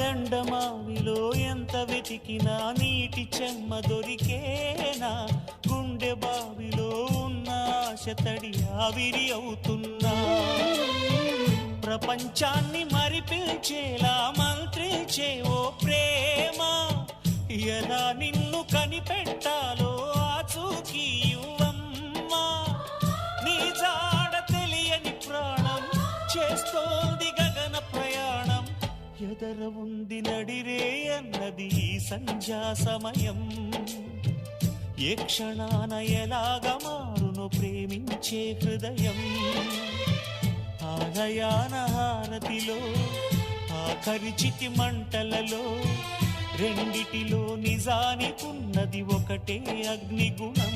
ఎండమావిలో ఎంత వెతికినా నీటి చెమ్మ దొరికేనా, గుండె బావిలో ఉన్న ఆశ తడి ఆవిరి అవుతున్నా, ప్రపంచాన్ని మరిపించేలా మంత్రించే ఓ ప్రేమ, ఎలా నిన్ను కనిపెట్టాలో ఆచూకీ ఇవ్వమ్మా, నీ జాడ తెలియని ప్రాణం చేస్తోంది గగన ప్రయాణం, ఎదర ఉంది నడిరే అన్నది ఈ సంధ్యా సమయం, ఏ క్షణాన ఎలాగ మారును ప్రేమించే హృదయం, ఆలయాన హారతిలో ఆఖరి చితి మంటలలో రెండిటిలో నిజానికున్నది ఒకటే అగ్నిగుణం.